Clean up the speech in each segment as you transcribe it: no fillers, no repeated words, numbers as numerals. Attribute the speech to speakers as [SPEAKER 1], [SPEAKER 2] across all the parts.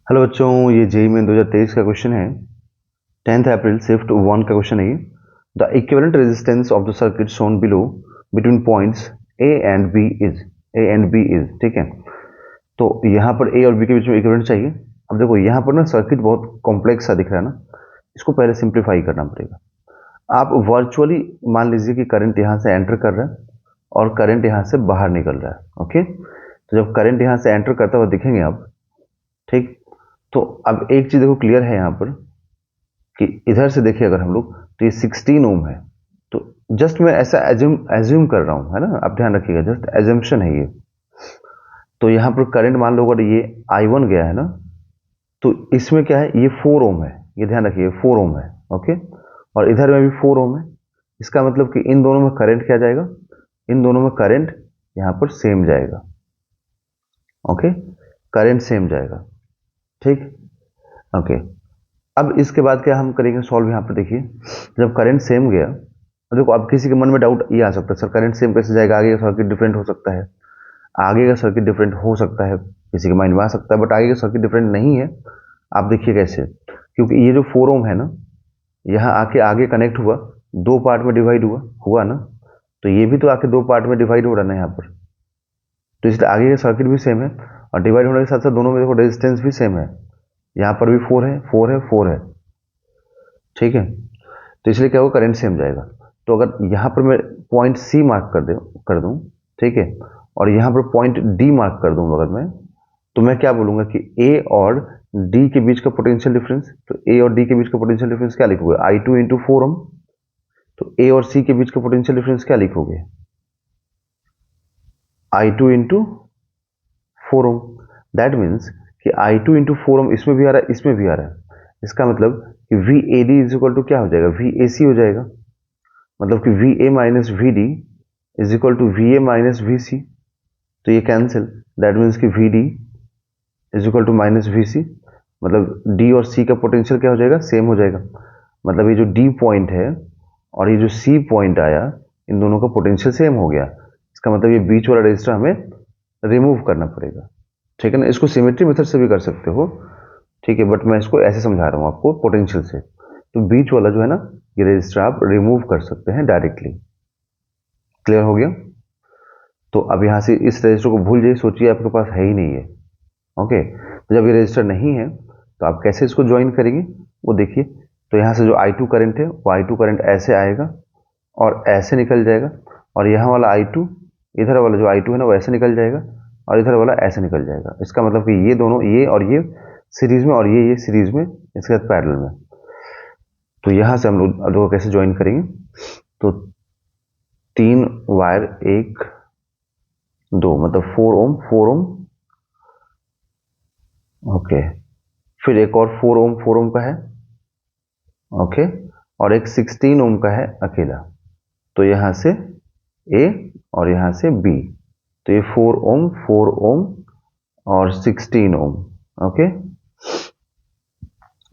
[SPEAKER 1] Hello बच्चों, ये JEE में 2023 का क्वेश्चन है। 10th अप्रैल शिफ्ट 1 का क्वेश्चन है ये। The equivalent resistance of the circuit shown below between points A and B is ठीक है। तो यहाँ पर ए और बी के बीच में इक्विवेलेंट चाहिए। अब देखो यहाँ पर ना सर्किट बहुत कॉम्प्लेक्स सा दिख रहा है ना, इसको पहले सिंप्लीफाई करना पड़ेगा। आप वर्चुअली मान लीजिए कि करंट यहाँ से एंटर कर रहा है और करंट यहाँ से बाहर निकल रहा है। ओके, तो जब करंट यहाँ से एंटर करता हुआ दिखेंगे आप, ठीक। तो अब एक चीज देखो क्लियर है यहाँ पर कि इधर से देखिए अगर हम लोग तो ये 16 ओम है। तो जस्ट मैं ऐसा एज्यूम कर रहा हूँ, है ना, आप ध्यान रखिएगा, जस्ट एजम्पशन है ये। तो यहाँ पर करंट मान लो अगर ये I1 गया है ना, तो इसमें क्या है, ये 4 ओम है, ये ध्यान रखिए 4 ओम है। ओके, और इधर में भी 4 ओम है। इसका मतलब कि इन दोनों में करंट क्या जाएगा, इन दोनों में करंट यहाँ पर सेम जाएगा। ओके, करंट सेम जाएगा, ठीक। ओके, अब इसके बाद क्या हम करेंगे सॉल्व। यहाँ पर देखिए जब करंट सेम गया, तो देखो अब किसी के मन में डाउट ये आ सकता है, सर करंट सेम कैसे जाएगा, आगे का सर्किट डिफरेंट हो सकता है। आगे का सर्किट डिफरेंट हो सकता है, किसी के माइंड में आ सकता है, बट आगे का सर्किट डिफरेंट नहीं है। आप देखिए कैसे, क्योंकि ये जो 4 ओम है ना, यहाँ आके आगे कनेक्ट हुआ, दो पार्ट में डिवाइड हुआ ना, तो ये भी तो आके दो पार्ट में डिवाइड हो रहा ना यहाँ पर। तो इसलिए आगे का सर्किट भी सेम है और डिवाइड होने के साथ साथ दोनों में देखो रेजिस्टेंस भी सेम है। यहाँ पर भी 4 है, 4 है, 4 है, ठीक है। तो इसलिए क्या होगा, करंट सेम जाएगा। तो अगर यहाँ पर मैं पॉइंट सी मार्क कर दूं, ठीक है, और यहाँ पर पॉइंट डी मार्क कर दूं अगर मैं, तो मैं क्या बोलूंगा कि ए और डी के बीच का पोटेंशियल डिफरेंस, तो ए और डी के बीच का पोटेंशियल डिफरेंस क्या लिखोगे, I2 इंटू 4 ओम। तो ए और सी के बीच का पोटेंशियल डिफरेंस क्या लिखोगे, I2 into 4 Om. That means कि I2 इंटू 4 ओम इसमें भी आ रहा है, इसमें भी आ रहा है। इसका मतलब कि VAD इज इक्वल टू क्या हो जाएगा, VAC हो जाएगा। मतलब कि VA minus VD is equal to VA minus VC। तो ये कैंसिल, दैट मीन्स कि VD is equal to minus VC। मतलब D और C का पोटेंशियल क्या हो जाएगा, सेम हो जाएगा। मतलब ये जो D पॉइंट है और ये जो C पॉइंट आया, इन दोनों का पोटेंशियल सेम हो गया। इसका मतलब ये बीच वाला रेजिस्टर हमें रिमूव करना पड़ेगा, ठीक है ना। इसको सिमेट्री मेथड से भी कर सकते हो, ठीक है, बट मैं इसको ऐसे समझा रहा हूँ आपको पोटेंशियल से। तो बीच वाला जो है ना, ये रेजिस्टर आप रिमूव कर सकते हैं डायरेक्टली। क्लियर हो गया। तो अब यहाँ से इस रजिस्टर को भूल जाइए, सोचिए आपके पास है ही नहीं है। ओके, तो जब ये रजिस्टर नहीं है तो आप कैसे इसको ज्वाइन करेंगे वो देखिए। तो यहाँ से जो I2 करंट है, वो I2 करंट ऐसे आएगा और ऐसे निकल जाएगा, और यहाँ वाला I2, इधर वाला जो I2 है ना, वो ऐसे निकल जाएगा और इधर वाला ऐसे निकल जाएगा। इसका मतलब कि ये दोनों, ये और ये सीरीज में और ये सीरीज में, इसके साथ पैरेलल में। तो यहाँ से हम लोग कैसे ज्वाइन करेंगे, तो 3 वायर 1 2 मतलब 4 ओम 4 ओम। ओके, फिर एक और 4 ओम का है, ओके, और एक 16 ओम का है अकेला। तो यहाँ से ए और यहाँ से बी, तो ये 4 ओम और 16 ओम। ओके,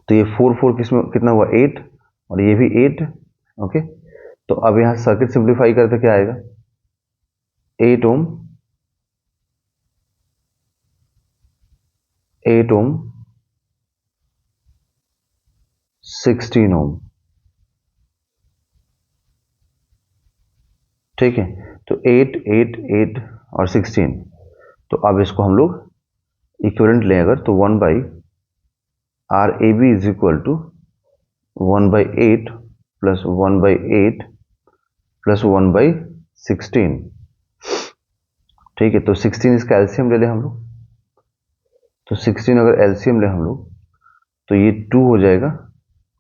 [SPEAKER 1] तो ये 4 किसमें कितना हुआ, 8, और ये भी 8। ओके, तो अब यहाँ सर्किट सिंप्लीफाई करते क्या आएगा, 8 ओम 8 ओम 16 ओम, ठीक है। तो 8 8 8 और 16। तो अब इसको हम लोग इक्विवेलेंट लें अगर, तो 1 by RAB is equal to 1 by 8 plus 1 by 8 plus 1 by 16, ठीक है। तो 16 इसका एलसीएम ले लें हम लोग, तो 16 अगर एलसीएम ले हम लोग, तो ये 2 हो जाएगा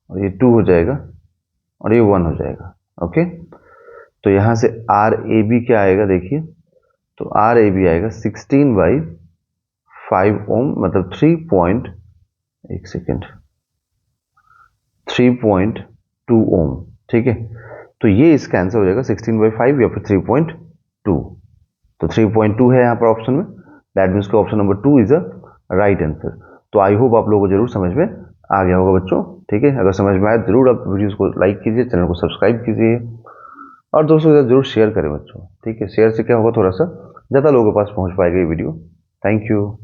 [SPEAKER 1] और ये 2 हो जाएगा और ये 1 हो जाएगा। ओके, तो यहाँ से RAB क्या आएगा देखिए, तो RAB आएगा 16 बाई 5 ओम, मतलब 3.2 ओम, ठीक है। तो ये इसका आंसर हो जाएगा 16 बाई 5 या फिर 3.2। तो 3.2 है यहाँ पर ऑप्शन में, दैट मीन्स कि option number 2 is a right answer. तो आई होप आप लोगों को जरूर समझ में आ गया होगा बच्चों, ठीक है। अगर समझ में आए जरूर आप वीडियोस को लाइक कीजिए, चैनल को सब्सक्राइब कीजिए और दोस्तों के साथ जरूर शेयर करें बच्चों, ठीक है। शेयर से क्या होगा, थोड़ा सा ज़्यादा लोगों के पास पहुंच पाएगा ये वीडियो। Thank you.